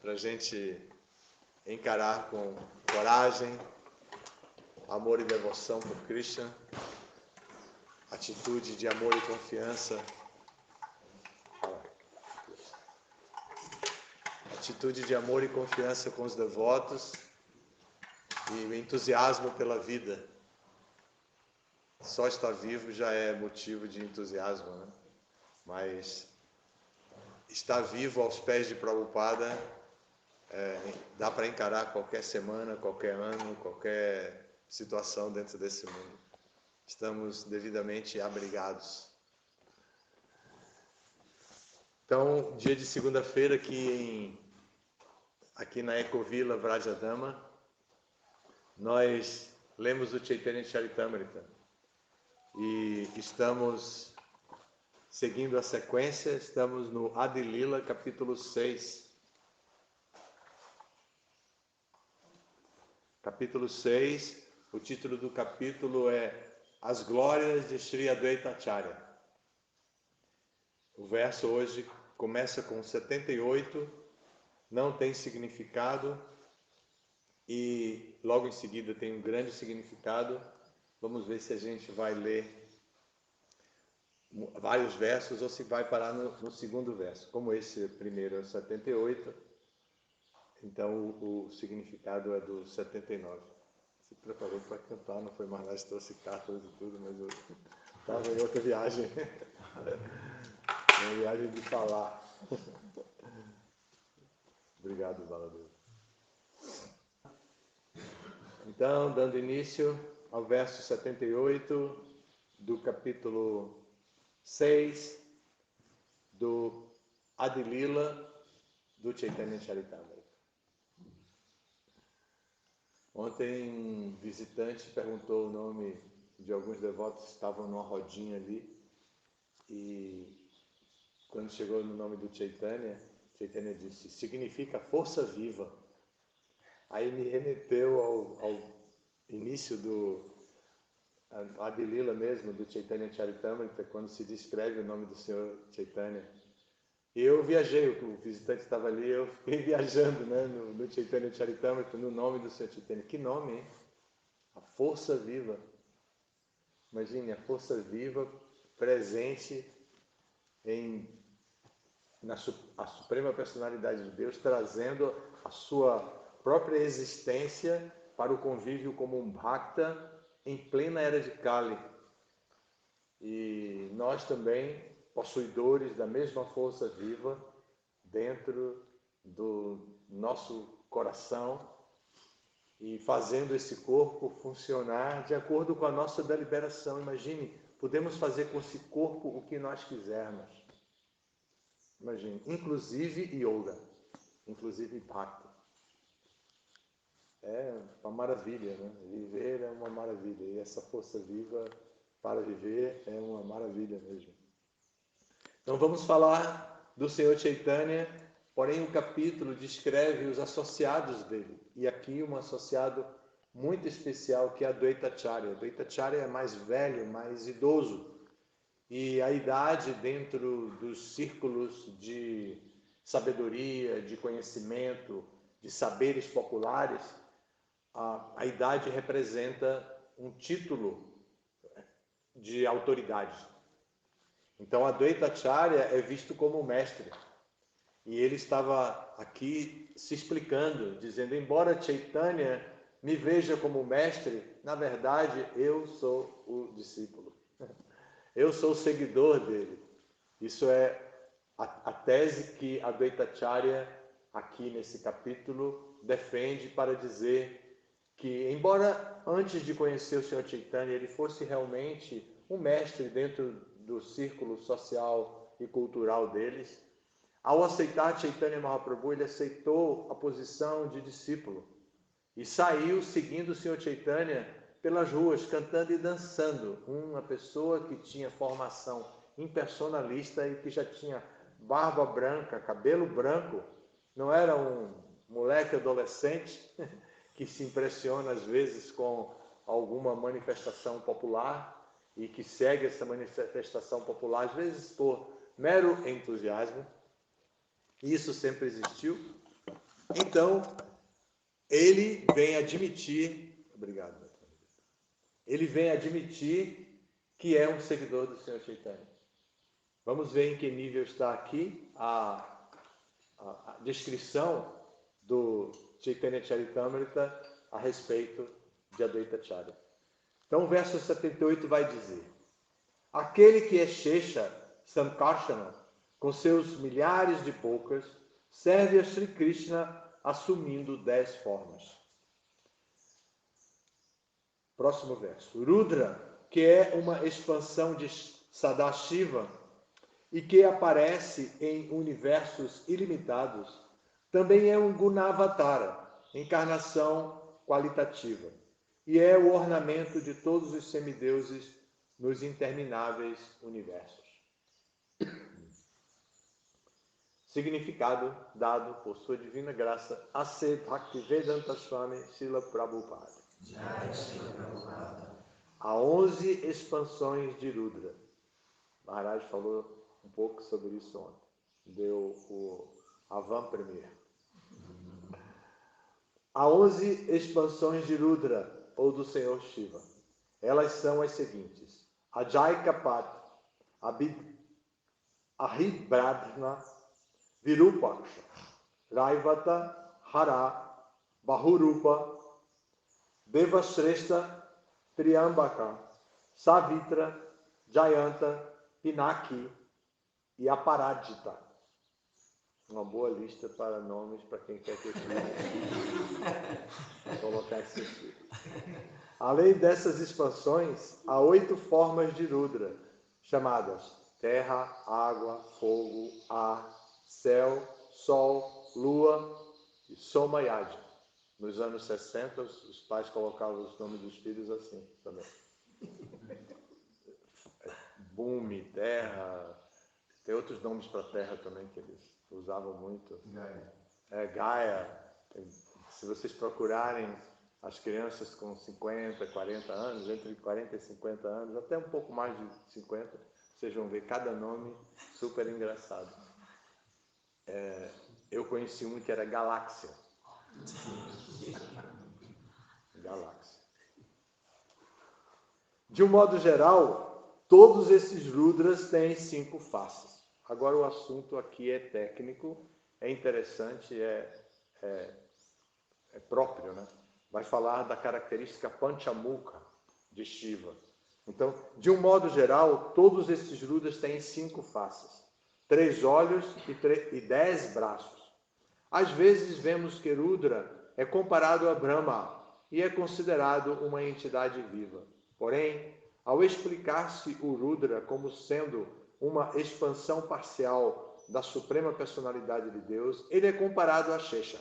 para a gente encarar com coragem, amor e devoção por Krishna, atitude de amor e confiança, atitude de amor e confiança com os devotos e o entusiasmo pela vida. Só estar vivo já é motivo de entusiasmo, né? Mas estar vivo aos pés de Prabhupada dá para encarar qualquer semana, qualquer ano, qualquer situação dentro desse mundo. Estamos devidamente abrigados. Então, dia de segunda-feira aqui na Ecovila Vrajadama, nós lemos o Chaitanya Charitamrita e estamos seguindo a sequência, estamos no Adi Lila, capítulo 6. Capítulo 6, o título do capítulo é As Glórias de Sri Advaita Acharya. O verso hoje começa com 78, não tem significado e logo em seguida tem um grande significado. Vamos ver se a gente vai ler vários versos ou se vai parar no segundo verso. Como esse primeiro é 78, então o significado é do 79. Se preparou para cantar, não foi mais lá, trouxe cartas e tudo, mas eu estava em outra viagem. Uma viagem de falar. Obrigado, Baladev. Então, dando início ao verso 78 do capítulo 6 do Adi Lila do Chaitanya Charitamrita. Ontem um visitante perguntou o nome de alguns devotos que estavam numa rodinha ali e quando chegou no nome do Chaitanya, Chaitanya disse, significa força viva. Aí me remeteu ao início do Adi Lila mesmo, do Chaitanya Charitamrita, quando se descreve o nome do Senhor Chaitanya. E eu viajei, o visitante estava ali, eu fiquei viajando, né, no Chaitanya Charitamrita, no nome do Senhor Chaitanya. Que nome, hein? A força viva. Imagine, a força viva presente a Suprema Personalidade de Deus, trazendo a sua própria existência para o convívio como um Bhakta em plena era de Kali. E nós também, possuidores da mesma força viva dentro do nosso coração e fazendo esse corpo funcionar de acordo com a nossa deliberação. Imagine, podemos fazer com esse corpo o que nós quisermos. Imagine, inclusive yoga, inclusive bhakti. É uma maravilha, né? Viver é uma maravilha e essa força viva para viver é uma maravilha mesmo. Então vamos falar do Senhor Chaitanya, porém o capítulo descreve os associados dele. E aqui um associado muito especial que é Advaita Acharya. Advaita Acharya é mais velho, mais idoso. E a idade dentro dos círculos de sabedoria, de conhecimento, de saberes populares, a idade representa um título de autoridade. Então, Advaita Acharya é visto como mestre. E ele estava aqui se explicando, dizendo, embora Chaitanya me veja como mestre, na verdade, eu sou o discípulo. Eu sou o seguidor dele. Isso é a tese que Advaita Acharya, aqui nesse capítulo, defende para dizer que, embora antes de conhecer o Senhor Chaitanya, ele fosse realmente um mestre dentro do círculo social e cultural deles, ao aceitar Chaitanya Mahaprabhu, ele aceitou a posição de discípulo e saiu seguindo o Senhor Chaitanya pelas ruas, cantando e dançando. Uma pessoa que tinha formação impersonalista e que já tinha barba branca, cabelo branco, não era um moleque adolescente que se impressiona às vezes com alguma manifestação popular e que segue essa manifestação popular, às vezes por mero entusiasmo. Isso sempre existiu. Então, ele vem admitir, obrigado, ele vem admitir que é um seguidor do Senhor Chaitanya. Vamos ver em que nível está aqui a descrição do Chaitanya Charitamrita a respeito de Advaita Acharya. Então, o verso 78 vai dizer: aquele que é Shesha Sankarshana, com seus milhares de bocas, serve a Sri Krishna assumindo 10 formas. Próximo verso. Rudra, que é uma expansão de Sadashiva e que aparece em universos ilimitados, também é um Gunavatara, encarnação qualitativa, e é o ornamento de todos os semideuses nos intermináveis universos. Significado dado por sua divina graça a C. Bhaktivedanta Swami Srila Prabhupada. Há 11 expansões de Rudra. Maharaj falou um pouco sobre isso ontem. Deu o avant premier. Há 11 expansões de Rudra, ou do Senhor Shiva. Elas são as seguintes: Ajay Kapat, Ahibradhna, Virupaksha, Raivata, Hara, Bahurupa, Devashrestha, Triambaka, Savitra, Jayanta, Pinaki e Aparajita. Uma boa lista para nomes para quem quer que eu colocar esse aqui. Além dessas expansões, há 8 formas de Rudra, chamadas terra, água, fogo, ar, céu, sol, lua e Somayadi. Nos anos 60, os pais colocavam os nomes dos filhos assim também. Bhumi, terra, tem outros nomes para terra também que eles usavam muito. Gaia. Se vocês procurarem as crianças com 50, 40 anos, entre 40 e 50 anos, até um pouco mais de 50, vocês vão ver cada nome super engraçado. Eu conheci um que era Galáxia. Galáxia. De um modo geral, todos esses Rudras têm 5 faces. Agora o assunto aqui é técnico, é interessante, é próprio, né? Vai falar da característica Panchamukha de Shiva. Então, de um modo geral, todos esses Rudras têm 5 faces, 3 olhos e 10 braços. Às vezes vemos que Rudra é comparado a Brahma e é considerado uma entidade viva. Porém, ao explicar-se o Rudra como sendo uma expansão parcial da Suprema Personalidade de Deus, ele é comparado a Shesha.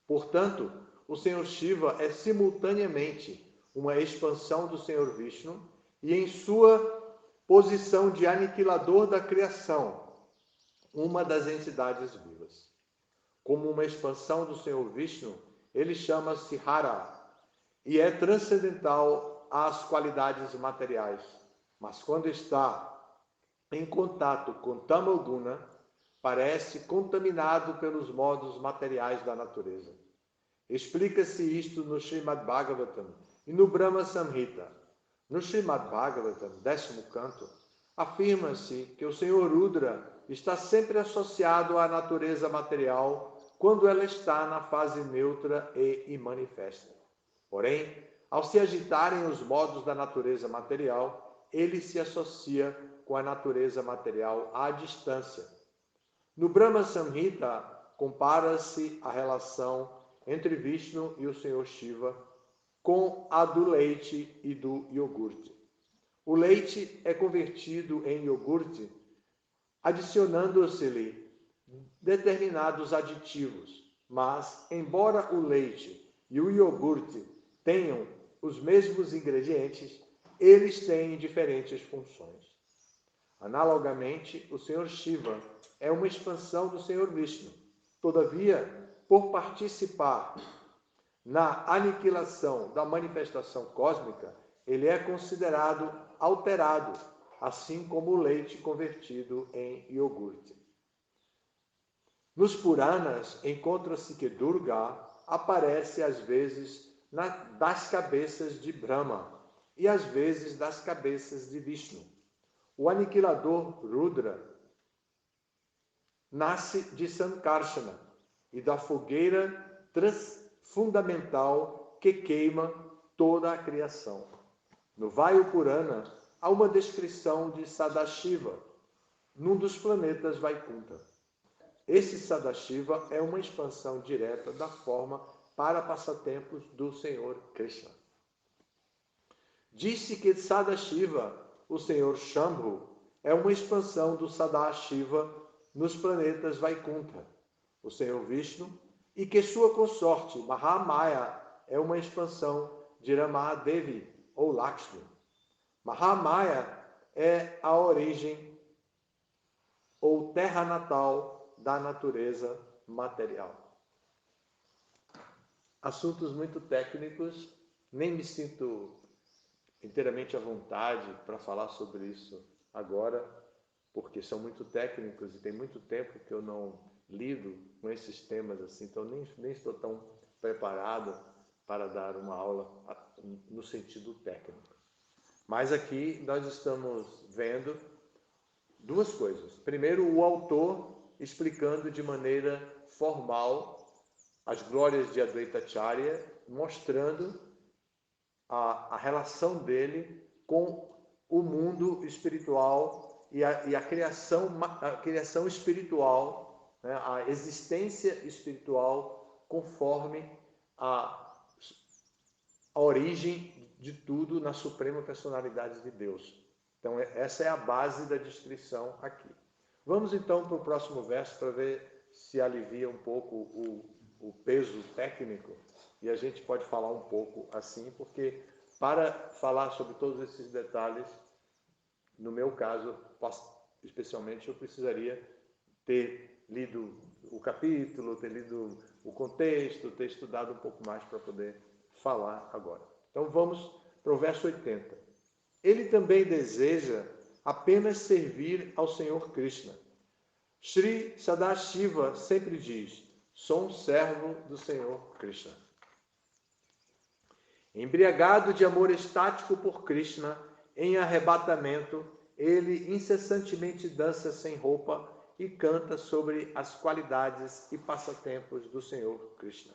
Portanto, o Senhor Shiva é simultaneamente uma expansão do Senhor Vishnu e, em sua posição de aniquilador da criação, uma das entidades vivas. Como uma expansão do Senhor Vishnu, ele chama-se Hara e é transcendental às qualidades materiais. Mas quando está em contato com Tamoguna, parece contaminado pelos modos materiais da natureza. Explica-se isto no Srimad Bhagavatam e no Brahma Samhita. No Srimad Bhagavatam, 10º canto, afirma-se que o Senhor Rudra está sempre associado à natureza material quando ela está na fase neutra e imanifesta. Porém, ao se agitarem os modos da natureza material, ele se associa com a natureza material à distância. No Brahma Samhita, compara-se a relação entre Vishnu e o Senhor Shiva com a do leite e do iogurte. O leite é convertido em iogurte adicionando-se-lhe determinados aditivos, mas, embora o leite e o iogurte tenham os mesmos ingredientes, eles têm diferentes funções. Analogamente, o Senhor Shiva é uma expansão do Senhor Vishnu. Todavia, por participar na aniquilação da manifestação cósmica, ele é considerado alterado, assim como o leite convertido em iogurte. Nos Puranas, encontra-se que Durga aparece às vezes das cabeças de Brahma e às vezes das cabeças de Vishnu. O aniquilador Rudra nasce de Sankarsana e da fogueira fundamental que queima toda a criação. No Vayu Purana, há uma descrição de Sadashiva, num dos planetas Vaikuntha. Esse Sadashiva é uma expansão direta da forma para passatempos do Senhor Krishna. Disse que Sadashiva, o Senhor Shambhu, é uma expansão do Sadashiva nos planetas Vaikuntha, o Senhor Vishnu, e que sua consorte, Mahamaya, é uma expansão de Ramadevi, ou Lakshmi. Mahamaya é a origem ou terra natal da natureza material. Assuntos muito técnicos, nem me sinto inteiramente à vontade para falar sobre isso agora, porque são muito técnicos e tem muito tempo que eu não lido com esses temas assim, então nem estou tão preparado para dar uma aula no sentido técnico. Mas aqui nós estamos vendo duas coisas. Primeiro, o autor explicando de maneira formal as glórias de Advaita Acharya, mostrando a relação dele com o mundo espiritual e a criação espiritual, né? A existência espiritual conforme a origem de tudo na Suprema Personalidade de Deus. Então, essa é a base da descrição aqui. Vamos então para o próximo verso para ver se alivia um pouco o peso técnico e a gente pode falar um pouco assim, porque para falar sobre todos esses detalhes, no meu caso, especialmente, eu precisaria ter lido o capítulo, ter lido o contexto, ter estudado um pouco mais para poder falar agora. Então vamos para o verso 80. Ele também deseja apenas servir ao Senhor Krishna. Sri Sadashiva sempre diz: sou um servo do Senhor Krishna. Embriagado de amor estático por Krishna, em arrebatamento, ele incessantemente dança sem roupa e canta sobre as qualidades e passatempos do Senhor Krishna.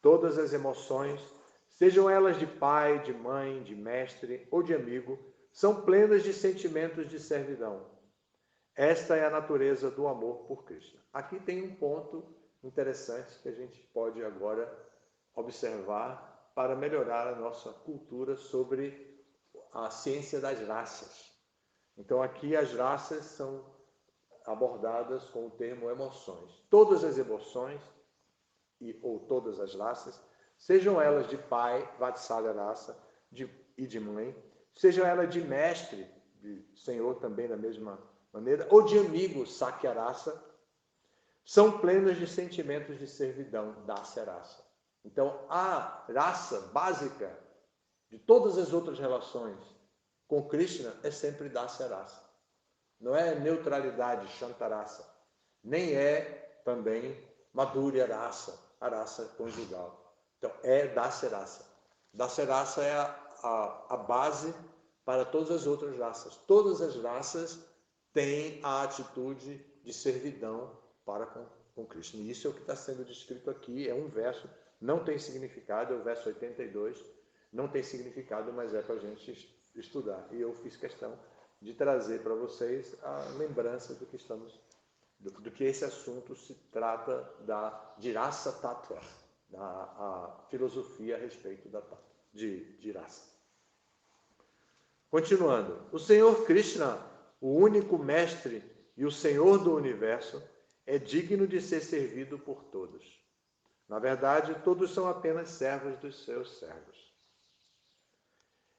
Todas as emoções, sejam elas de pai, de mãe, de mestre ou de amigo, são plenas de sentimentos de servidão. Esta é a natureza do amor por Krishna. Aqui tem um ponto interessante que a gente pode agora observar para melhorar a nossa cultura sobre a ciência das raças. Então aqui as raças são abordadas com o termo emoções. Todas as emoções, ou todas as raças, sejam elas de pai, Vatsalya raça, e de mãe, sejam elas de mestre, de senhor também da mesma maneira, ou de amigo, Sakya raça, são plenas de sentimentos de servidão, Dasya raça. Então, a raça básica de todas as outras relações com Krishna é sempre Dasya raça. Não é neutralidade, Shantarasa, nem é também Madhurya raça, a raça conjugal. Então, é Dasya raça. Dasya raça é a base para todas as outras raças. Todas as raças têm a atitude de servidão para com Krishna. E isso é o que está sendo descrito aqui, é um verso, não tem significado, é o verso 82, não tem significado, mas é para a gente estudar. E eu fiz questão de trazer para vocês a lembrança do que esse assunto se trata de Rasa Tattva, a filosofia a respeito de raça. Continuando, o Senhor Krishna, o único mestre e o Senhor do universo, é digno de ser servido por todos. Na verdade, todos são apenas servos dos seus servos.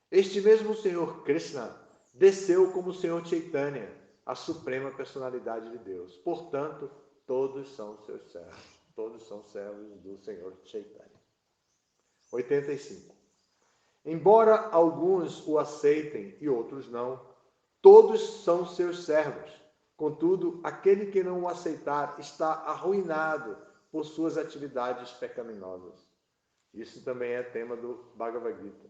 Este mesmo Senhor Krishna desceu como o Senhor Chaitanya, a suprema personalidade de Deus. Portanto, todos são seus servos. Todos são servos do Senhor Chaitanya. 85. Embora alguns o aceitem e outros não, todos são seus servos, Contudo, aquele que não o aceitar está arruinado por suas atividades pecaminosas. Isso também é tema do Bhagavad Gita.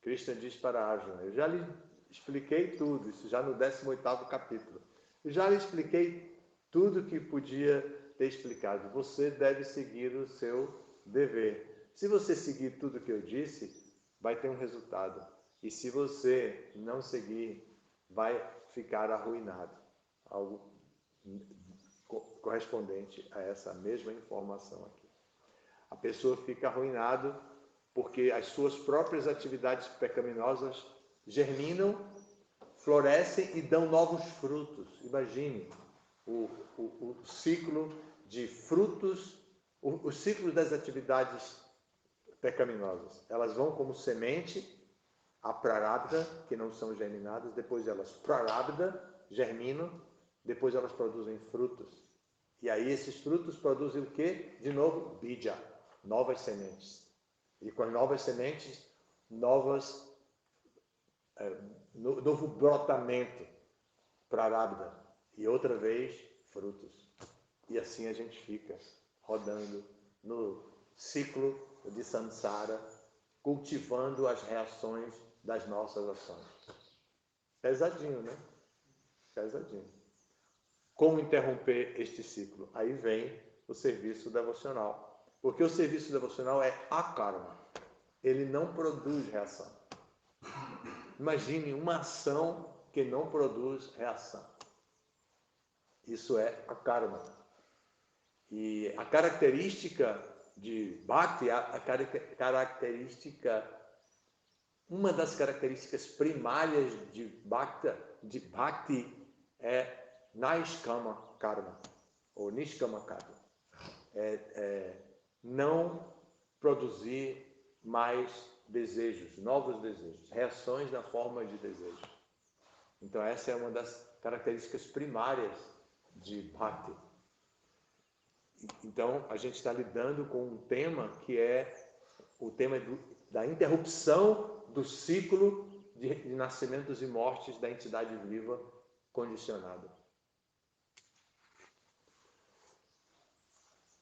Krishna diz para Arjuna, eu já lhe expliquei tudo, isso já no 18º capítulo. Eu já lhe expliquei tudo que podia ter explicado. Você deve seguir o seu dever. Se você seguir tudo que eu disse, vai ter um resultado. E se você não seguir, vai ficar arruinado. Algo correspondente a essa mesma informação aqui. A pessoa fica arruinada porque as suas próprias atividades pecaminosas germinam, florescem e dão novos frutos. Imagine o ciclo de frutos, o ciclo das atividades pecaminosas. Elas vão como semente, a prarabdha, que não são germinadas, depois elas prarabdha, germinam, depois elas produzem frutos. E aí esses frutos produzem o quê? De novo, bija, novas sementes. E com as novas sementes, novo brotamento, prarabdha, e outra vez, frutos. E assim a gente fica rodando no ciclo de samsara, cultivando as reações das nossas ações. Pesadinho, né? Pesadinho. Como interromper este ciclo? Aí vem o serviço devocional. Porque o serviço devocional é akarma. Ele não produz reação. Imagine uma ação que não produz reação. Isso é akarma. E a característica de Bhakti, uma das características primárias de Bhakti é Naiskama Karma, ou Nishkama Karma. Não produzir mais desejos, novos desejos, reações na forma de desejo. Então essa é uma das características primárias de Bhakti. Então a gente está lidando com um tema que é o tema da interrupção do ciclo de nascimentos e mortes da entidade viva condicionada.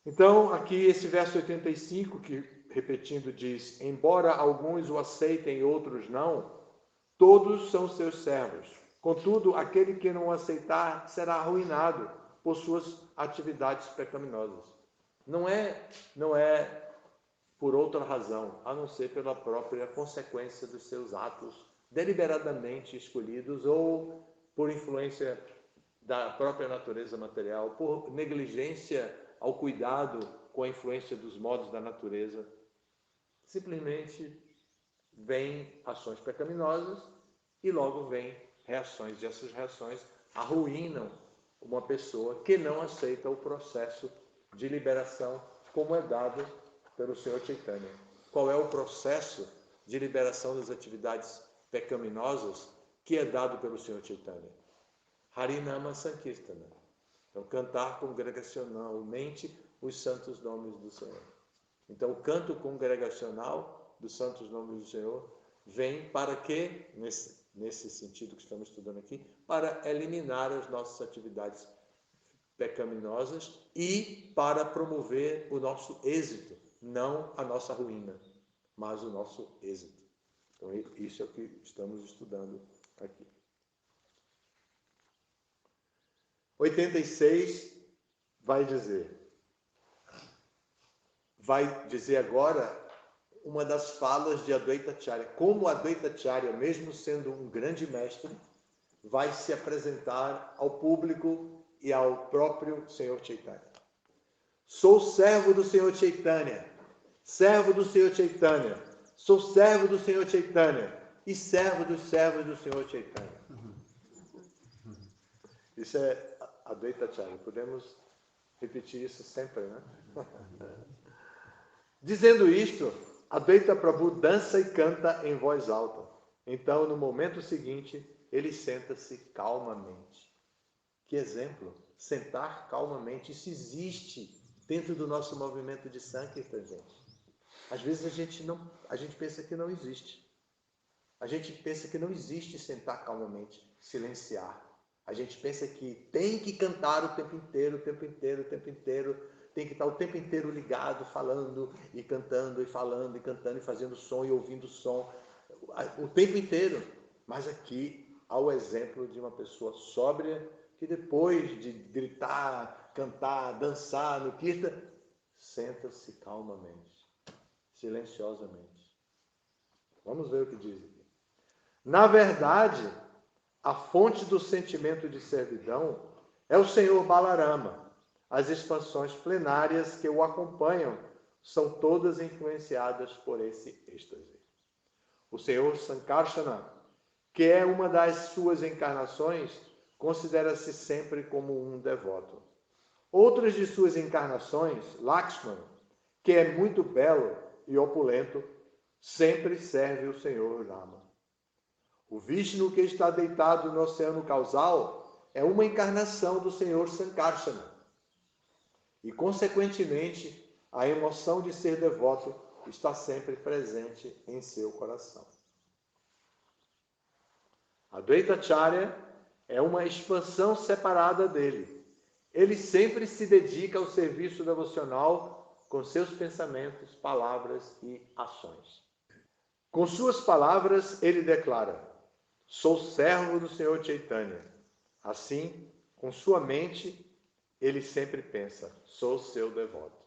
Então, aqui esse verso 85, que repetindo diz, embora alguns o aceitem e outros não, todos são seus servos. Contudo, aquele que não o aceitar será arruinado por suas atividades pecaminosas. Não é por outra razão, a não ser pela própria consequência dos seus atos deliberadamente escolhidos ou por influência da própria natureza material, por negligência ao cuidado com a influência dos modos da natureza. Simplesmente vêm ações pecaminosas e logo vêm reações. E essas reações arruinam uma pessoa que não aceita o processo de liberação como é dado pelo Senhor Chaitanya. Qual é o processo de liberação das atividades pecaminosas que é dado pelo Senhor Chaitanya? Harinama Sankirtana. Então, cantar congregacionalmente os santos nomes do Senhor. Então, o canto congregacional dos santos nomes do Senhor vem para que, nesse sentido que estamos estudando aqui, para eliminar as nossas atividades pecaminosas e para promover o nosso êxito, não a nossa ruína, mas o nosso êxito. Então, isso é o que estamos estudando aqui. 86 vai dizer agora uma das falas de Advaita Acharya. Como Advaita Acharya, mesmo sendo um grande mestre, vai se apresentar ao público e ao próprio Senhor Chaitanya. Sou servo do Senhor Chaitanya, servo do Senhor Chaitanya, sou servo do Senhor Chaitanya e servo dos servos do Senhor Chaitanya. Isso é Advaita Acharya. Podemos repetir isso sempre, né? Dizendo isto, Advaita Prabhu dança e canta em voz alta. Então, no momento seguinte, ele senta-se calmamente. Que exemplo! Sentar calmamente. Isso existe dentro do nosso movimento de Sankirtan, gente. Às vezes a gente pensa que não existe. A gente pensa que não existe sentar calmamente, silenciar. A gente pensa que tem que cantar o tempo inteiro, o tempo inteiro, o tempo inteiro, tem que estar o tempo inteiro ligado, falando e cantando e falando e cantando e fazendo som e ouvindo som, o tempo inteiro. Mas aqui há o exemplo de uma pessoa sóbria que depois de gritar, cantar, dançar no kirtan, senta-se calmamente, silenciosamente. Vamos ver o que diz aqui. Na verdade, a fonte do sentimento de servidão é o Senhor Balarama. As expansões plenárias que o acompanham são todas influenciadas por esse êxtase. O Senhor Sankarsana, que é uma das suas encarnações, considera-se sempre como um devoto. Outras de suas encarnações, Lakshmana, que é muito belo e opulento, sempre serve o Senhor Rama. O Vishnu, que está deitado no oceano causal, é uma encarnação do Senhor Sankarsana. E, consequentemente, a emoção de ser devoto está sempre presente em seu coração. A Advaitacharya é uma expansão separada dele. Ele sempre se dedica ao serviço devocional com seus pensamentos, palavras e ações. Com suas palavras, ele declara: sou servo do Senhor Chaitanya. Assim, com sua mente, ele sempre pensa: sou seu devoto.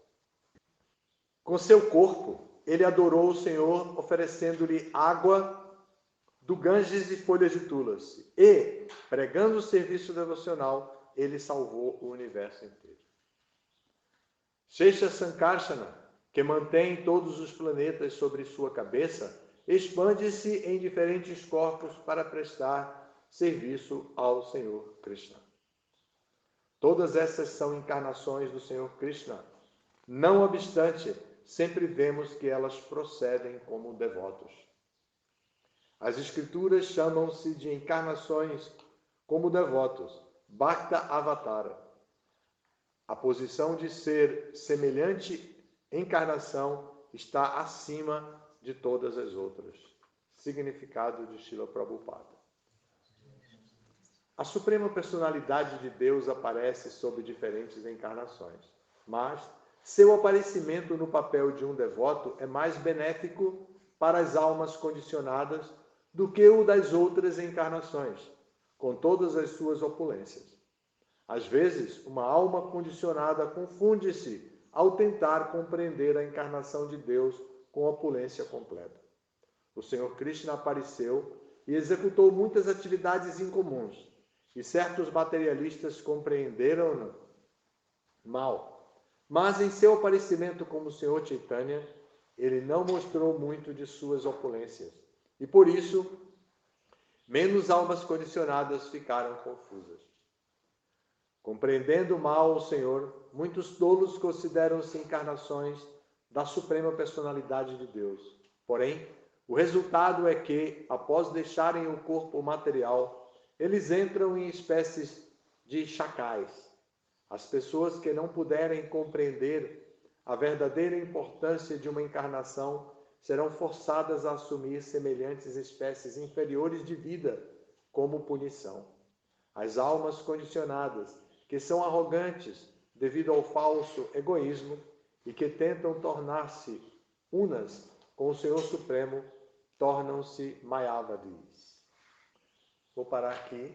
Com seu corpo, ele adorou o Senhor, oferecendo-lhe água do Ganges e folhas de tulasi. E, pregando o serviço devocional, ele salvou o universo inteiro. Shesha Sankarsana, que mantém todos os planetas sobre sua cabeça, expande-se em diferentes corpos para prestar serviço ao Senhor Krishna. Todas essas são encarnações do Senhor Krishna. Não obstante, sempre vemos que elas procedem como devotos. As escrituras chamam-se de encarnações como devotos, Bhakta Avatara. A posição de ser semelhante encarnação está acima de todas as outras. Significado de Srila Prabhupada. A Suprema Personalidade de Deus aparece sob diferentes encarnações, mas seu aparecimento no papel de um devoto é mais benéfico para as almas condicionadas do que o das outras encarnações, com todas as suas opulências. Às vezes, uma alma condicionada confunde-se ao tentar compreender a encarnação de Deus com opulência completa. O Senhor Krishna apareceu e executou muitas atividades incomuns, e certos materialistas compreenderam-no mal. Mas em seu aparecimento como Senhor Chaitanya, ele não mostrou muito de suas opulências. E por isso, menos almas condicionadas ficaram confusas. Compreendendo mal o Senhor, muitos tolos consideram-se encarnações da Suprema Personalidade de Deus. Porém, o resultado é que, após deixarem o corpo material, eles entram em espécies de chacais. As pessoas que não puderem compreender a verdadeira importância de uma encarnação serão forçadas a assumir semelhantes espécies inferiores de vida como punição. As almas condicionadas, que são arrogantes devido ao falso egoísmo e que tentam tornar-se unas com o Senhor Supremo, tornam-se mayavadis. Vou parar aqui.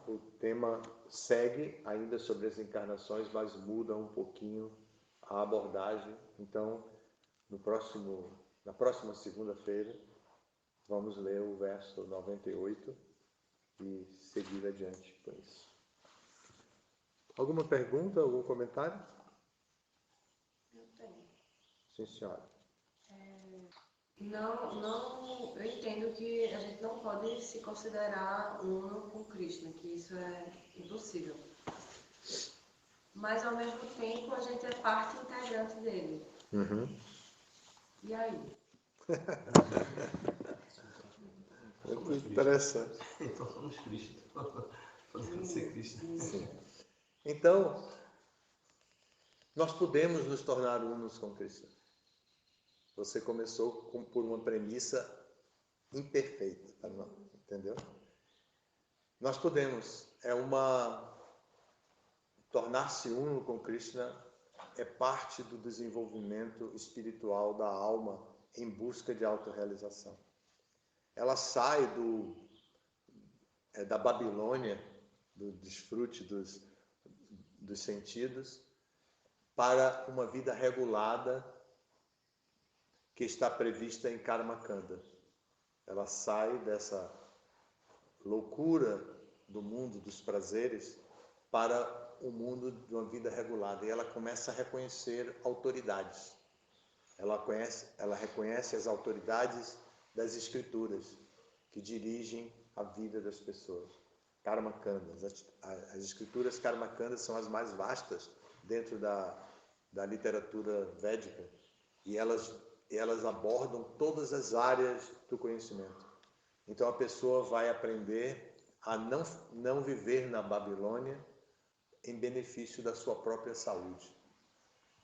O tema segue ainda sobre as encarnações, mas muda um pouquinho a abordagem. Então, na próxima segunda-feira, vamos ler o verso 98 e seguir adiante com isso. Alguma pergunta, algum comentário? Eu tenho. Sim, senhora. Eu entendo que a gente não pode se considerar uno com Krishna, que isso é impossível. Mas, ao mesmo tempo, a gente é parte integrante dele. Uhum. E aí? Muito interessante. Então somos Cristo. Podemos ser Cristo. Sim. Então, nós podemos nos tornar unos com Cristo. Você começou por uma premissa imperfeita, entendeu? Nós podemos. Tornar-se uno com Krishna é parte do desenvolvimento espiritual da alma em busca de autorrealização. Ela sai da Babilônia, do desfrute dos sentidos, para uma vida regulada que está prevista em Karma Kanda. Ela sai dessa loucura do mundo dos prazeres para o mundo de uma vida regulada. E ela começa a reconhecer autoridades. Ela reconhece as autoridades das escrituras que dirigem a vida das pessoas. Karma Kandas. As escrituras Karma Kandas são as mais vastas dentro da literatura védica. E elas abordam todas as áreas do conhecimento. Então a pessoa vai aprender a não viver na Babilônia em benefício da sua própria saúde.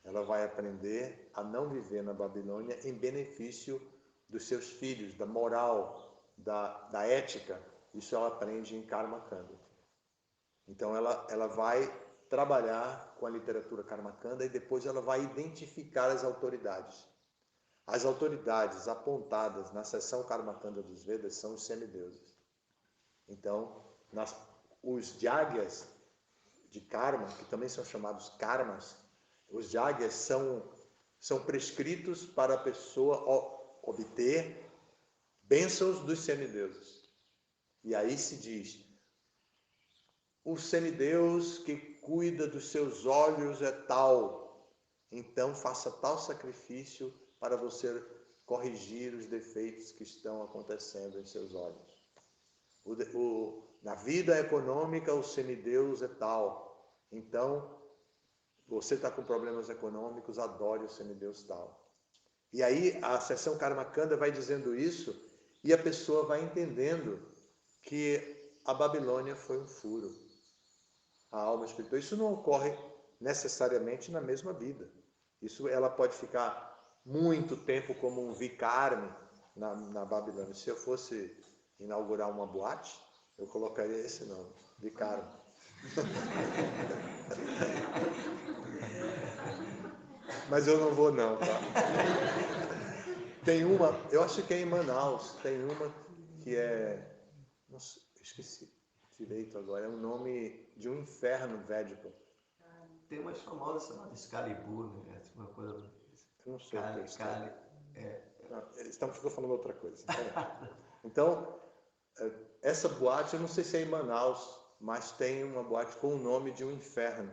Ela vai aprender a não viver na Babilônia em benefício dos seus filhos, da moral, da ética. Isso ela aprende em Karma Kanda. Então ela vai trabalhar com a literatura Karma Kanda e depois ela vai identificar as autoridades. As autoridades apontadas na seção Karma Kanda dos Vedas são os semideuses. Então, os Jagyas de karma, que também são chamados karmas, os Jagyas são prescritos para a pessoa obter bênçãos dos semideuses. E aí se diz, o semideus que cuida dos seus olhos é tal, então faça tal sacrifício para você corrigir os defeitos que estão acontecendo em seus olhos. Na vida econômica, o semideus é tal. Então, você está com problemas econômicos, adore o semideus tal. E aí, a seção Karma Kanda vai dizendo isso e a pessoa vai entendendo que a Babilônia foi um furo. A alma espiritual. Isso não ocorre necessariamente na mesma vida. Ela pode ficar muito tempo como um vikarmi na Babilônia. Se eu fosse inaugurar uma boate, eu colocaria esse nome, vikarmi. Mas eu não vou não, tá? Tem uma, eu acho que é em Manaus, tem uma que é, não sei, esqueci direito agora, é um nome de um inferno védico. Tem umas famosas chamadas Excalibur, né? Uma coisa. Eu não sei o que é. Estamos falando outra coisa. Então, essa boate, eu não sei se é em Manaus, mas tem uma boate com o nome de um inferno.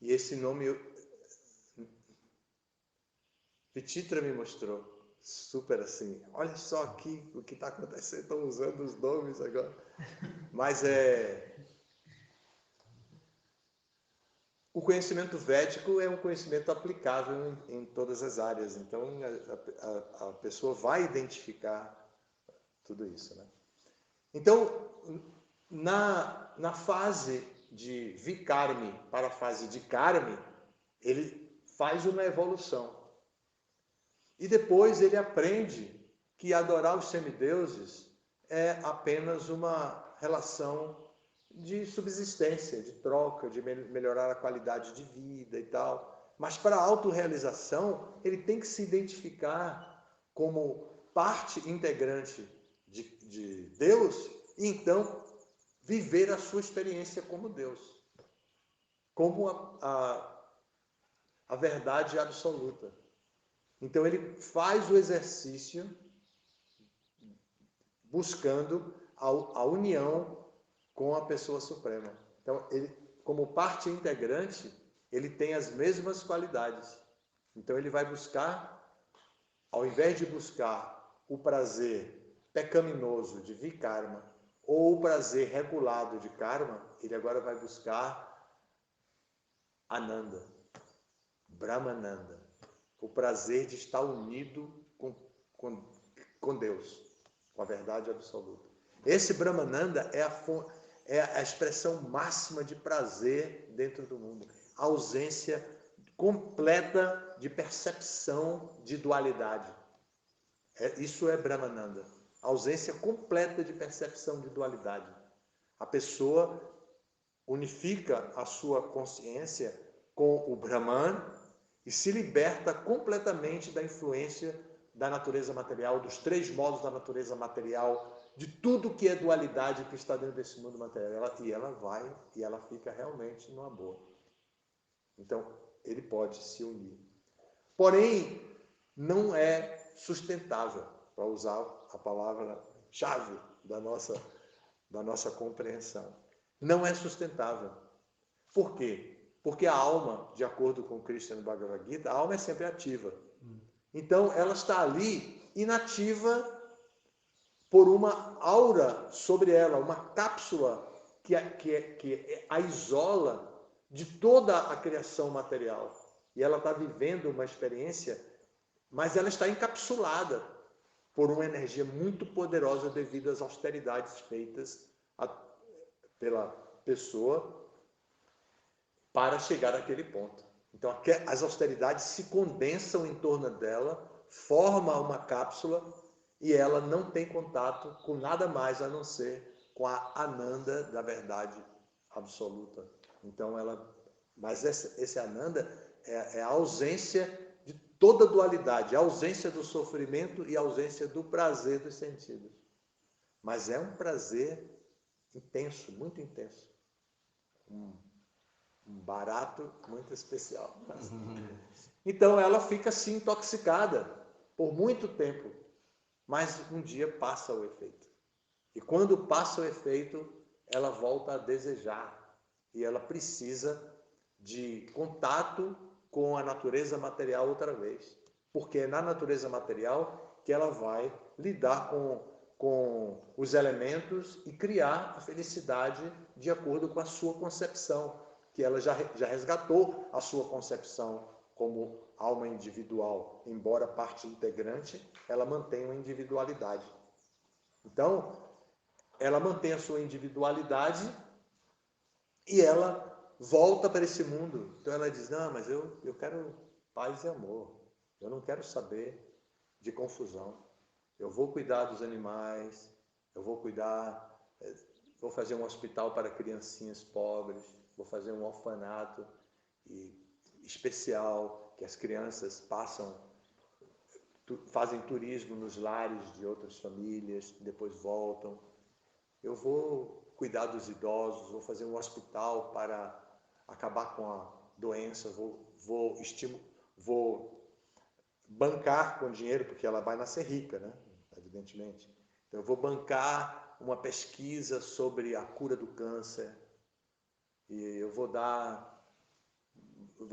E esse nome, Vititra me mostrou, super assim, olha só aqui o que está acontecendo, estão usando os nomes agora. Mas o conhecimento védico é um conhecimento aplicável em todas as áreas. Então, a pessoa vai identificar tudo isso, né? Então, na fase de vikarmi para a fase de karmi, ele faz uma evolução. E depois ele aprende que adorar os semideuses é apenas uma relação de subsistência, de troca, de melhorar a qualidade de vida e tal. Mas para a autorrealização, ele tem que se identificar como parte integrante de Deus e então viver a sua experiência como Deus, como a verdade absoluta. Então ele faz o exercício buscando a união com a pessoa suprema. Então, ele, como parte integrante, ele tem as mesmas qualidades. Então, ele vai buscar, ao invés de buscar o prazer pecaminoso de vikarma ou o prazer regulado de karma, ele agora vai buscar Ananda, Brahmananda, o prazer de estar unido com Deus, com a verdade absoluta. Esse Brahmananda é a expressão máxima de prazer dentro do mundo. A ausência completa de percepção de dualidade. Isso é Brahmananda. ausência completa de percepção de dualidade. A pessoa unifica a sua consciência com o Brahman e se liberta completamente da influência da natureza material, dos três modos da natureza material, de tudo que é dualidade que está dentro desse mundo material. E ela fica realmente numa boa. Então, ele pode se unir. Porém, não é sustentável, para usar a palavra-chave da nossa compreensão. Não é sustentável. Por quê? Porque a alma, de acordo com Krishna no Bhagavad Gita, a alma é sempre ativa. Então, ela está ali inativa por uma aura sobre ela, uma cápsula que a isola de toda a criação material. E ela está vivendo uma experiência, mas ela está encapsulada por uma energia muito poderosa devido às austeridades feitas pela pessoa para chegar àquele ponto. Então, as austeridades se condensam em torno dela, forma uma cápsula e ela não tem contato com nada mais a não ser com a Ananda da verdade absoluta. Então, mas esse Ananda é a ausência de toda dualidade, a ausência do sofrimento e a ausência do prazer dos sentidos. Mas é um prazer intenso, muito intenso. Um barato muito especial. Então ela fica assim intoxicada por muito tempo, mas um dia passa o efeito. E quando passa o efeito, ela volta a desejar e ela precisa de contato com a natureza material outra vez, porque é na natureza material que ela vai lidar com os elementos e criar a felicidade de acordo com a sua concepção, que ela já resgatou a sua concepção como alma individual, embora parte integrante, ela mantém uma individualidade. Então, ela mantém a sua individualidade e ela volta para esse mundo. Então ela diz, não, mas eu quero paz e amor, eu não quero saber de confusão. Eu vou cuidar dos animais, eu vou vou fazer um hospital para criancinhas pobres, vou fazer um orfanato especial, que as crianças fazem turismo nos lares de outras famílias, depois voltam. Eu vou cuidar dos idosos, vou fazer um hospital para acabar com a doença, vou bancar com dinheiro, porque ela vai nascer rica, né? Evidentemente. Então, eu vou bancar uma pesquisa sobre a cura do câncer e eu vou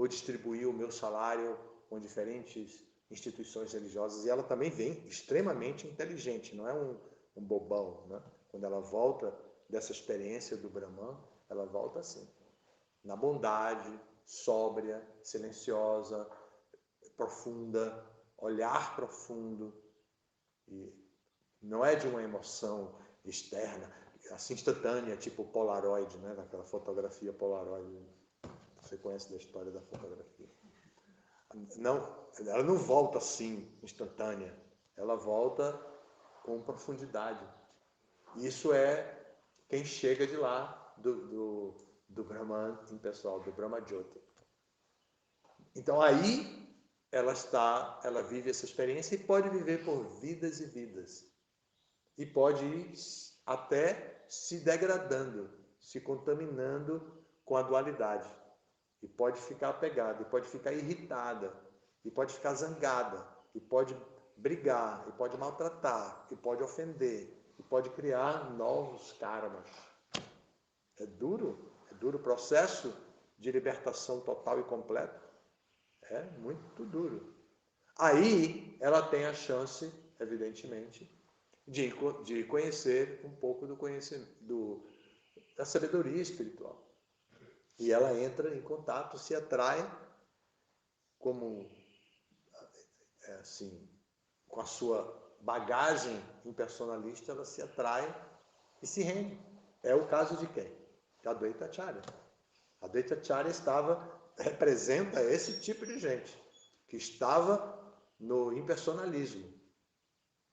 distribuir o meu salário com diferentes instituições religiosas. E ela também vem extremamente inteligente, não é um bobão, né? Quando ela volta dessa experiência do Brahman, ela volta assim, na bondade, sóbria, silenciosa, profunda, olhar profundo, e não é de uma emoção externa, assim instantânea, tipo Polaroid, né? Daquela fotografia Polaroid. Você conhece da história da fotografia. Não, ela não volta assim, instantânea. Ela volta com profundidade. Isso é quem chega de lá, do Brahman impessoal, do Brahmajyoti. Então aí ela vive essa experiência e pode viver por vidas e vidas. E pode ir até se degradando, se contaminando com a dualidade. E pode ficar apegada, e pode ficar irritada, e pode ficar zangada, e pode brigar, e pode maltratar, e pode ofender, e pode criar novos karmas. É duro o processo de libertação total e completa. É muito duro. Aí ela tem a chance, evidentemente, de conhecer um pouco da sabedoria espiritual. E ela entra em contato, se atrai como assim, com a sua bagagem impersonalista, ela se atrai e se rende. É o caso de quem? De Advaita Acharya. Advaita Acharya representa esse tipo de gente que estava no impersonalismo.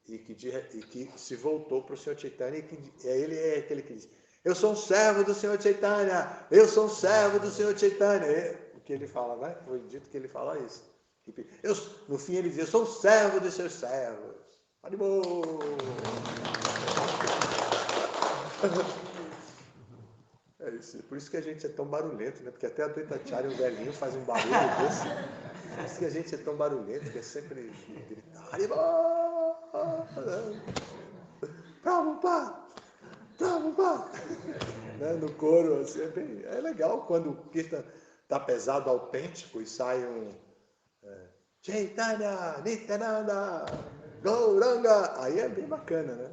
e que se voltou para o Senhor Chaitanya, e ele é aquele que diz: eu sou um servo do Senhor Chaitanya, eu sou um servo do Senhor Chaitanya. O que ele fala, né? Foi dito que ele fala isso. No fim ele diz: eu sou um servo dos seus servos. Animou! É isso. Por isso que a gente é tão barulhento, né? Porque até a Advaitacharya, um velhinho, faz um barulho desse. Por isso que a gente é tão barulhento, que é sempre gritar: Prabhupada! Prabhupada! Né? No coro, assim, é legal quando o Kirtan está pesado, autêntico, e sai um Chaitanya, Nityananda, Gauranga. Aí é bem bacana, né?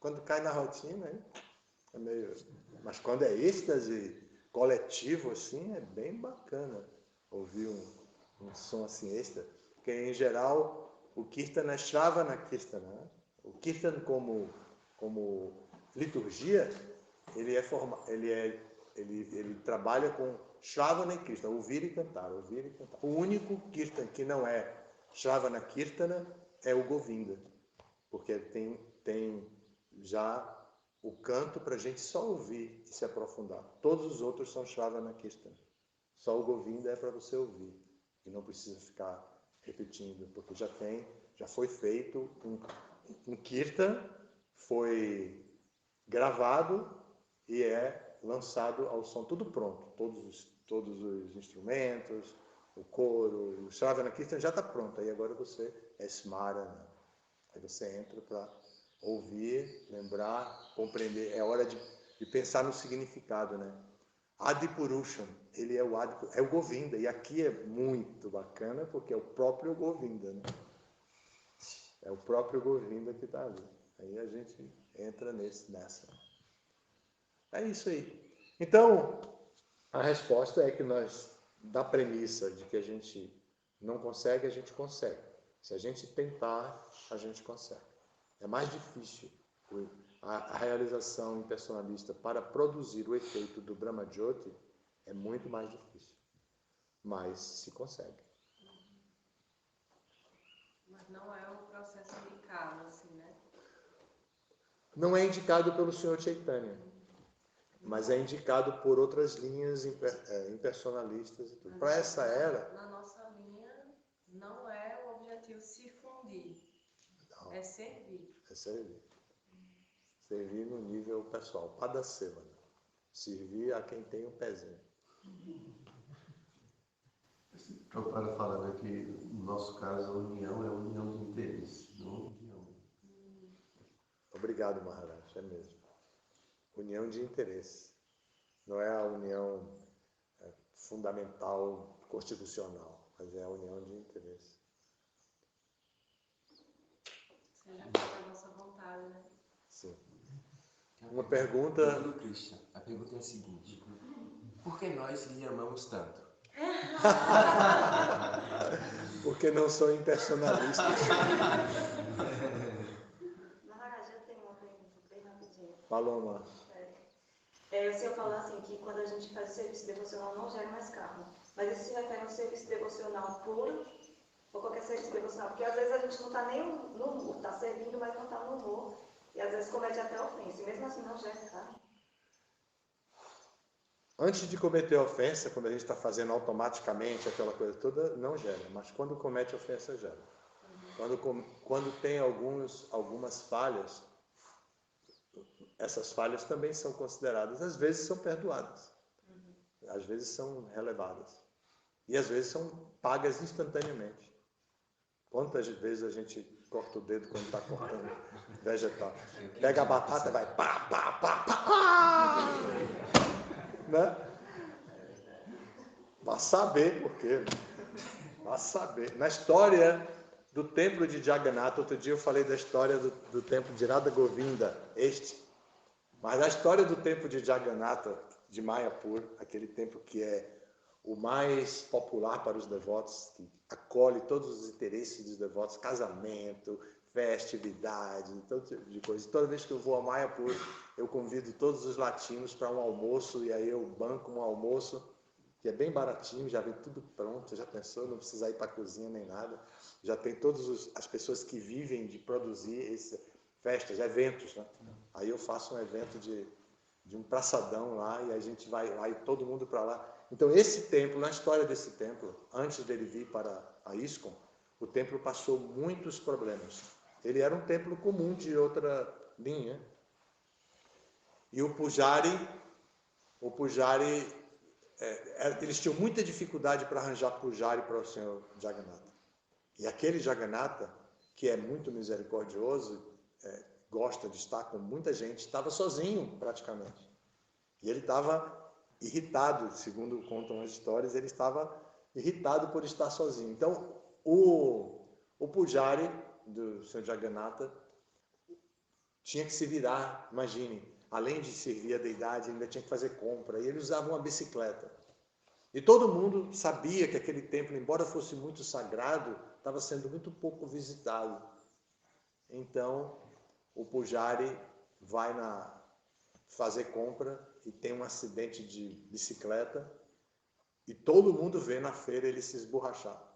Quando cai na rotina, é meio... Mas quando é êxtase coletivo, assim, é bem bacana ouvir um som assim extra. Porque, em geral, o Kirtan é Shravana Kirtana. Né? O Kirtan, como liturgia, ele trabalha com Shravana e Kirtana, ouvir e cantar, ouvir e cantar. O único Kirtan que não é Shravana Kirtana é o Govinda, porque tem já o canto para a gente só ouvir e se aprofundar. Todos os outros são Shravana Kirtana. Só o Govinda é para você ouvir e não precisa ficar repetindo, porque já foi feito um Kirtan, foi gravado e é lançado ao som, tudo pronto, todos os instrumentos, o coro, o Shravana Kirtan já está pronto, aí agora você é Smarana, aí você entra para ouvir, lembrar, compreender, é hora de pensar no significado, né? Adipurusham, ele é o Govinda, e aqui é muito bacana porque é o próprio Govinda, né? É o próprio Govinda que está ali. Aí a gente entra nessa. É isso aí. Então, a resposta é que da premissa de que a gente não consegue, a gente consegue. Se a gente tentar, a gente consegue. É mais difícil a realização impersonalista para produzir o efeito do Brahma Jyoti é muito mais difícil. Mas se consegue. Mas não é um processo indicado, assim, né? Não é indicado pelo Senhor Chaitanya, mas é indicado por outras linhas impersonalistas e tudo. Para essa era... Na nossa linha, não é o objetivo se fundir. Não. É servir. É servir. Servir no nível pessoal. Padaseva. Servir a quem tem um pezinho. Prabhupada falando que, no nosso caso, a união é união de interesse, não união. Obrigado, Maharaj, é mesmo. União de interesse. Não é a união fundamental, constitucional, mas é a união de interesse. Seja pela nossa vontade, né? Sim. Uma pergunta... Do Krishna. A pergunta é a seguinte: por que nós lhe amamos tanto? Porque não sou impersonalista. Maharaj, eu tenho uma pergunta bem rapidinho. Paloma. O senhor falou assim que quando a gente faz o serviço devocional não gera mais karma. Mas isso se refere ao serviço devocional puro ou qualquer serviço devocional? Porque às vezes a gente não está nem no humor, está servindo, mas não está no humor. E às vezes comete até ofensa. E mesmo assim não gera karma. Antes de cometer ofensa, quando a gente está fazendo automaticamente aquela coisa toda, não gera. Mas quando comete ofensa, gera. Quando tem algumas falhas, essas falhas também são consideradas, às vezes são perdoadas, às vezes são relevadas. E às vezes são pagas instantaneamente. Quantas vezes a gente corta o dedo quando está cortando vegetal? Pega a batata, vai pá, pá, pá, pá, pá! Né? Vai saber por quê. Vai saber. Na história do templo de Jagannatha, outro dia eu falei da história do templo de Radha Govinda, mas na história do templo de Jagannatha, de Mayapur, aquele templo que é o mais popular para os devotos, que acolhe todos os interesses dos devotos, casamento, festividade, todo tipo de coisa. Toda vez que eu vou a Mayapur, eu convido todos os latinos para um almoço, e aí eu banco um almoço que é bem baratinho, já vem tudo pronto, já pensou, não precisa ir para a cozinha nem nada. Já tem todas as pessoas que vivem de produzir festas, eventos, né? Aí eu faço um evento de um praçadão lá e a gente vai todo mundo para lá. Então esse templo, na história desse templo, antes dele vir para a ISKCON, o templo passou muitos problemas. Ele era um templo comum de outra linha. E o Pujari, eles tinham muita dificuldade para arranjar Pujari para o Senhor Jagannatha. E aquele Jagannatha, que é muito misericordioso, gosta de estar com muita gente, estava sozinho praticamente. E ele estava irritado, segundo contam as histórias, ele estava irritado por estar sozinho. Então, o Pujari do Senhor Jagannatha tinha que se virar, imagine, além de servir a deidade, ainda tinha que fazer compra. E ele usava uma bicicleta. E todo mundo sabia que aquele templo, embora fosse muito sagrado, estava sendo muito pouco visitado. Então, o Pujari vai fazer compra e tem um acidente de bicicleta e todo mundo vê na feira ele se esborrachar.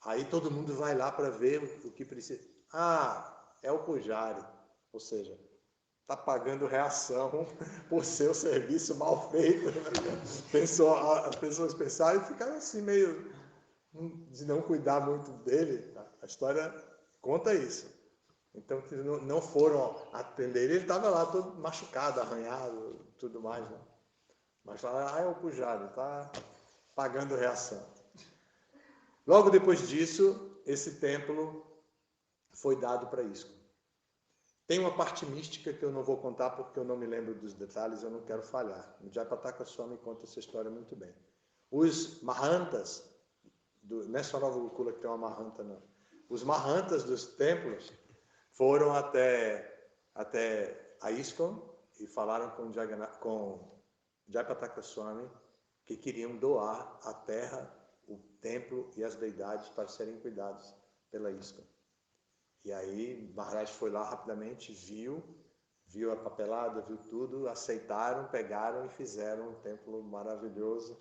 Aí todo mundo vai lá para ver o que precisa. Ah, é o Pujari. Ou seja, está pagando reação por seu serviço mal feito. As pessoas pensaram e ficaram assim meio de não cuidar muito dele. A história conta isso. Então não foram atender ele. Ele estava lá todo machucado, arranhado, tudo mais, né? Mas falaram, é o Pujari, está pagando reação. Logo depois disso, esse templo foi dado para ISKCON. Tem uma parte mística que eu não vou contar porque eu não me lembro dos detalhes, eu não quero falhar. O Jayapataka Swami conta essa história muito bem. Os Mahantas, não é só Nova Gokula que tem uma Mahanta, não. Os Mahantas dos templos foram até a ISKCON e falaram com Jayapataka Swami que queriam doar a terra, o templo e as deidades para serem cuidados pela ISKCON. E aí Maharaj foi lá rapidamente, viu a papelada, viu tudo, aceitaram, pegaram e fizeram um templo maravilhoso.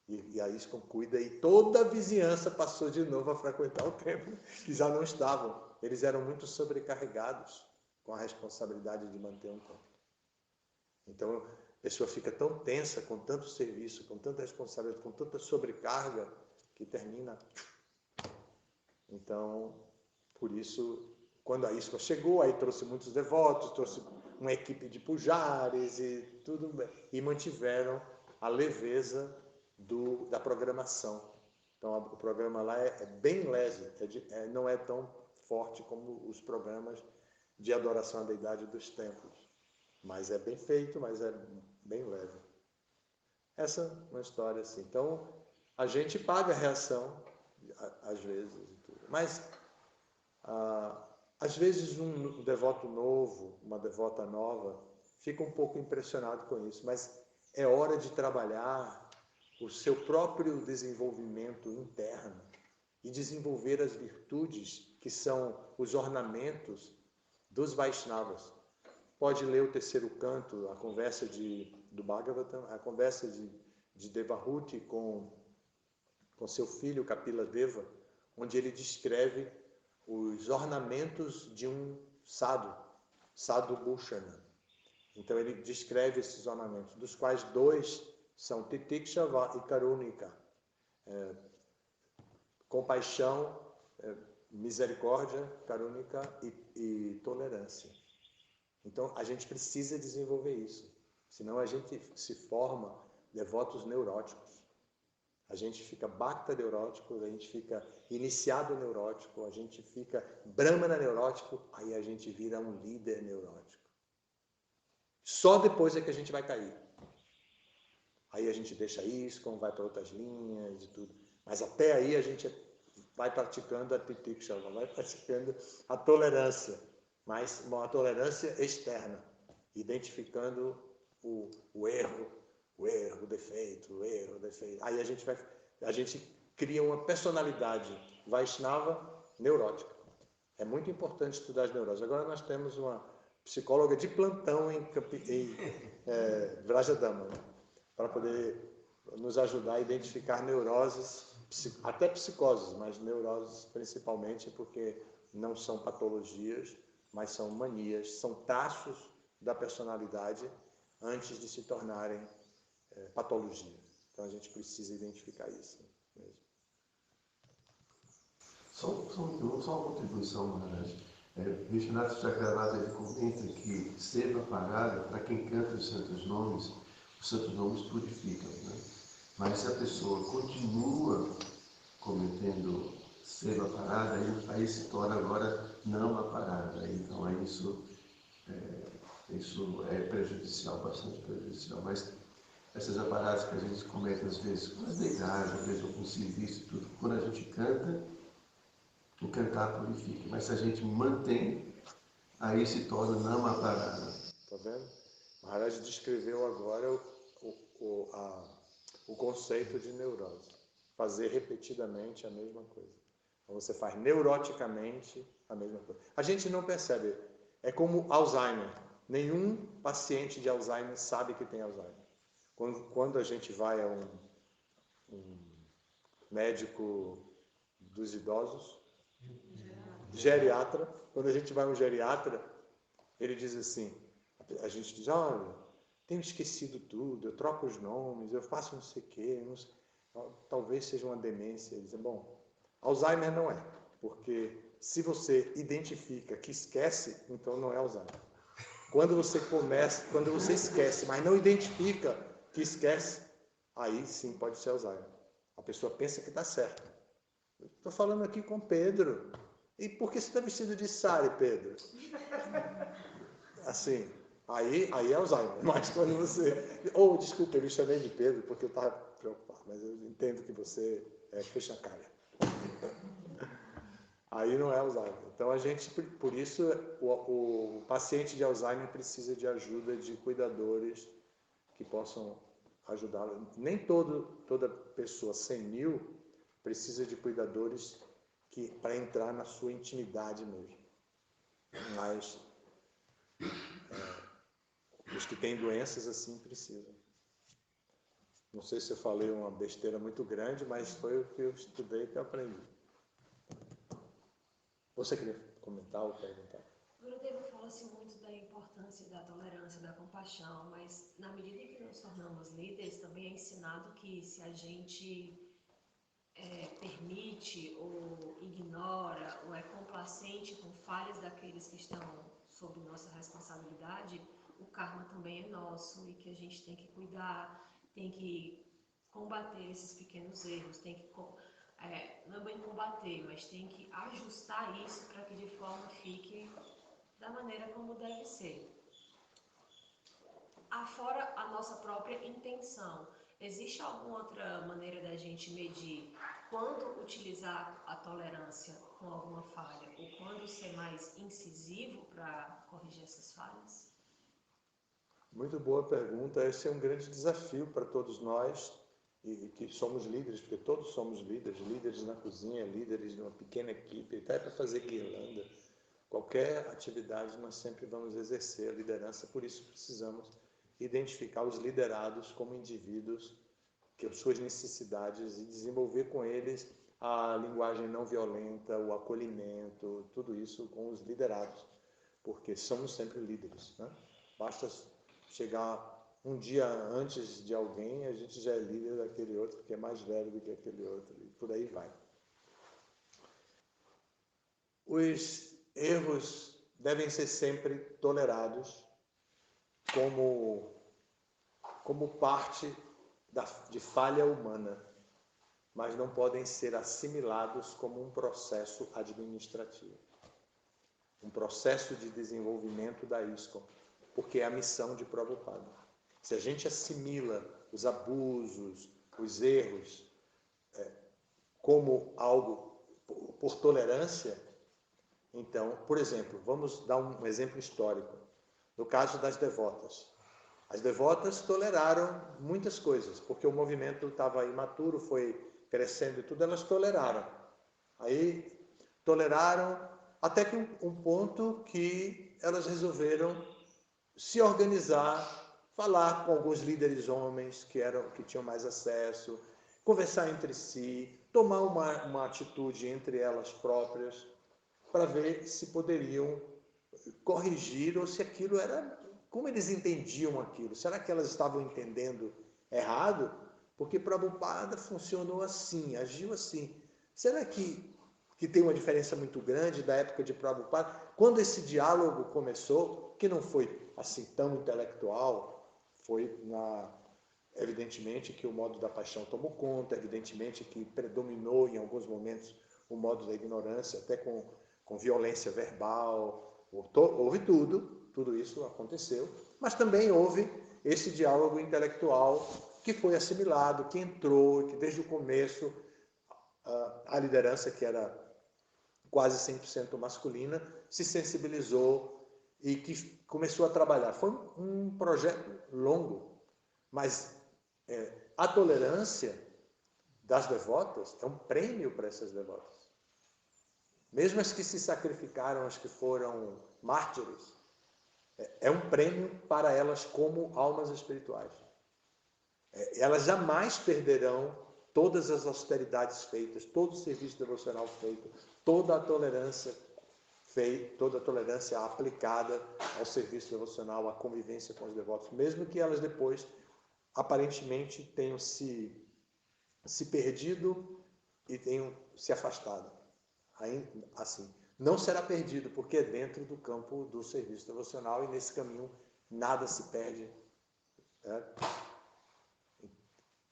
E a ISKCON cuida e toda a vizinhança passou de novo a frequentar o templo, que já não estavam. Eles eram muito sobrecarregados com a responsabilidade de manter um templo. Então a pessoa fica tão tensa com tanto serviço, com tanta responsabilidade, com tanta sobrecarga, que termina. Então, por isso, quando a ISKCON chegou, aí trouxe muitos devotos, trouxe uma equipe de pujares e tudo, e mantiveram a leveza da programação. Então, o programa lá é bem leve, não é tão forte como os programas de adoração à deidade dos templos. Mas é bem feito, mas é bem leve. Essa é uma história assim. Então, a gente paga a reação, às vezes, e tudo. Mas às vezes um devoto novo, uma devota nova, fica um pouco impressionado com isso, mas é hora de trabalhar o seu próprio desenvolvimento interno e desenvolver as virtudes que são os ornamentos dos Vaishnavas. Pode ler o terceiro canto, a conversa do Bhagavatam, a conversa de Devahuti com seu filho Kapila Deva, onde ele descreve os ornamentos de um sadhu bhushana. Então ele descreve esses ornamentos, dos quais 2 são titiksha e karunika, compaixão, misericórdia, karunika e tolerância. Então a gente precisa desenvolver isso, senão a gente se forma devotos neuróticos. A gente fica bhakta neurótico, a gente fica iniciado neurótico, a gente fica brahmana neurótico, aí a gente vira um líder neurótico. Só depois é que a gente vai cair. Aí a gente deixa ISKCON, vai para outras linhas e tudo. Mas até aí a gente vai praticando a titiksha, vai praticando a tolerância, mas uma tolerância externa, identificando o erro, o defeito. Aí a gente cria uma personalidade Vaishnava neurótica. É muito importante estudar as neuroses. Agora nós temos uma psicóloga de plantão em Vrajadama, né? Para poder nos ajudar a identificar neuroses, até psicoses, mas neuroses principalmente porque não são patologias, mas são manias, são traços da personalidade antes de se tornarem patologia. Então a gente precisa identificar isso mesmo. Só uma contribuição, Maharaj. Vishwanath Chakravarti ele comenta que seva parada, para quem canta os santos nomes purificam, né? Mas se a pessoa continua cometendo seva parada, aí se torna agora não a parada. Então aí isso é prejudicial, bastante prejudicial. Mas essas aparadas que a gente comete às vezes com as deidades, às vezes com serviço e tudo, quando a gente canta, o cantar purifica. Mas se a gente mantém, aí se torna não a parada. Está vendo? Maharaj descreveu agora o conceito de neurose. Fazer repetidamente a mesma coisa. Então você faz neuroticamente a mesma coisa. A gente não percebe. É como Alzheimer. Nenhum paciente de Alzheimer sabe que tem Alzheimer. Quando a gente vai a um médico dos idosos, geriatra, quando a gente vai a um geriatra, ele diz assim, a gente diz, olha, tenho esquecido tudo, eu troco os nomes, eu faço não sei o quê, não sei, talvez seja uma demência. Ele diz, bom, Alzheimer não é, porque se você identifica que esquece, então não é Alzheimer. Quando você esquece, mas não identifica que esquece, aí sim pode ser Alzheimer. A pessoa pensa que está certa. Estou falando aqui com Pedro. E por que você está vestido de sari, Pedro? Assim, aí é Alzheimer. Mas quando você... desculpa, eu me chamei de Pedro porque eu estava preocupado, mas eu entendo que você fecha a cara. Aí não é Alzheimer. Então, por isso, o paciente de Alzheimer precisa de ajuda de cuidadores que possam ajudá-lo. Nem toda pessoa senil precisa de cuidadores para entrar na sua intimidade mesmo. Mas os que têm doenças assim precisam. Não sei se eu falei uma besteira muito grande, mas foi o que eu estudei e que eu aprendi. Você queria comentar ou perguntar? O Gurudev fala-se muito da importância da tolerância, da compaixão, mas na medida em que nos tornamos líderes, também é ensinado que se a gente permite ou ignora ou é complacente com falhas daqueles que estão sob nossa responsabilidade, o karma também é nosso e que a gente tem que cuidar, tem que combater esses pequenos erros, tem que não é bem combater, mas tem que ajustar isso para que de forma fique da maneira como deve ser. Afora a nossa própria intenção, existe alguma outra maneira da gente medir quando utilizar a tolerância com alguma falha ou quando ser mais incisivo para corrigir essas falhas? Muito boa pergunta. Esse é um grande desafio para todos nós e que somos líderes, porque todos somos líderes na cozinha, líderes de uma pequena equipe, até para fazer guirlanda. Qualquer atividade nós sempre vamos exercer a liderança, por isso precisamos identificar os liderados como indivíduos, que as suas necessidades e desenvolver com eles a linguagem não violenta, o acolhimento, tudo isso com os liderados, porque somos sempre líderes, né? Basta chegar um dia antes de alguém, a gente já é líder daquele outro, que é mais velho do que aquele outro, e por aí vai. Os erros devem ser sempre tolerados como parte de falha humana, mas não podem ser assimilados como um processo administrativo, um processo de desenvolvimento da ISKCON, porque é a missão de Prabhupada. Se a gente assimila os abusos, os erros, como algo por tolerância, então, por exemplo, vamos dar um exemplo histórico. No caso das devotas. As devotas toleraram muitas coisas, porque o movimento estava imaturo, foi crescendo e tudo, elas toleraram. Aí, toleraram até que um ponto que elas resolveram se organizar falar com alguns líderes homens que tinham mais acesso, conversar entre si, tomar uma atitude entre elas próprias, para ver se poderiam corrigir ou se aquilo era... Como eles entendiam aquilo? Será que elas estavam entendendo errado? Porque Prabhupada funcionou assim, agiu assim. Será que tem uma diferença muito grande da época de Prabhupada? Quando esse diálogo começou, que não foi assim tão intelectual, foi evidentemente que o modo da paixão tomou conta, evidentemente que predominou em alguns momentos o modo da ignorância, até com violência verbal, houve tudo isso aconteceu, mas também houve esse diálogo intelectual que foi assimilado, que entrou, que desde o começo a liderança, que era quase 100% masculina, se sensibilizou e que começou a trabalhar. Foi um projeto longo, mas a tolerância das devotas é um prêmio para essas devotas. Mesmo as que se sacrificaram, as que foram mártires, é um prêmio para elas como almas espirituais. Elas jamais perderão todas as austeridades feitas, todo o serviço devocional feito, toda a tolerância feita, toda a tolerância aplicada ao serviço devocional, à convivência com os devotos, mesmo que elas depois aparentemente tenham se perdido e tenham se afastado. Assim, não será perdido, porque é dentro do campo do serviço devocional e nesse caminho nada se perde.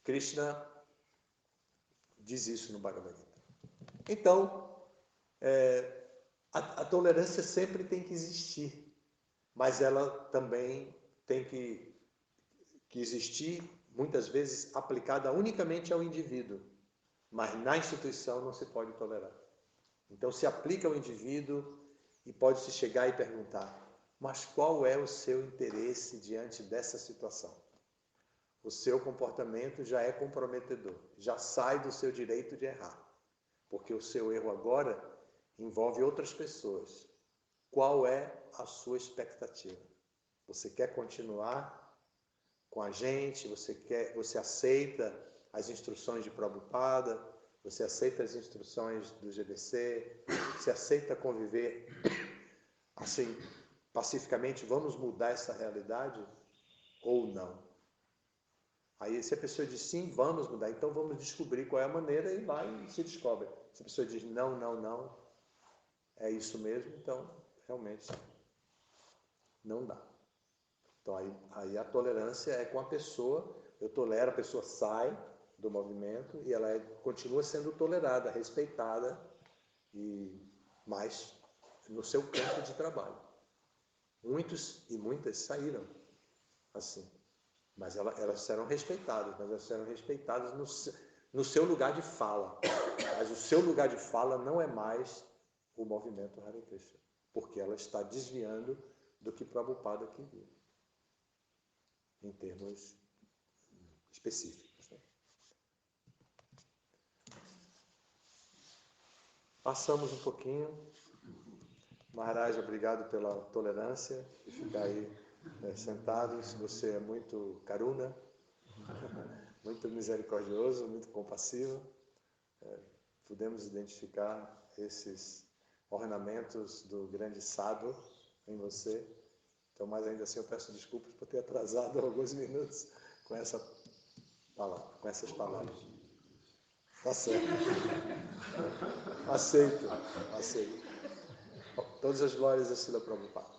Krishna diz isso no Bhagavad Gita. Então, a tolerância sempre tem que existir, mas ela também tem que existir, muitas vezes, aplicada unicamente ao indivíduo, mas na instituição não se pode tolerar. Então, se aplica ao indivíduo e pode-se chegar e perguntar, mas qual é o seu interesse diante dessa situação? O seu comportamento já é comprometedor, já sai do seu direito de errar, porque o seu erro agora envolve outras pessoas. Qual é a sua expectativa? Você quer continuar com a gente? Você aceita as instruções de Prabhupada? Você aceita as instruções do GBC? Você aceita conviver assim, pacificamente? Vamos mudar essa realidade ou não? Aí, se a pessoa diz sim, vamos mudar, então vamos descobrir qual é a maneira e vai e se descobre. Se a pessoa diz não, é isso mesmo, então realmente não dá. Então aí a tolerância é com a pessoa, eu tolero, a pessoa sai do movimento e ela continua sendo tolerada, respeitada, mas no seu campo de trabalho. Muitos e muitas saíram assim. Mas elas serão respeitadas, no seu lugar de fala. Mas o seu lugar de fala não é mais o movimento Hare Krishna, porque ela está desviando do que Prabhupada queria, em termos específicos. Né? Passamos um pouquinho. Maharaj, obrigado pela tolerância de ficar aí sentados. Você é muito karuna, muito misericordioso, muito compassivo. Pudemos identificar esses ornamentos do grande sadhu em você. Então, mas ainda assim eu peço desculpas por ter atrasado alguns minutos com essas palavras. Tá certo. Aceito. Todas as glórias a Srila Prabhupada.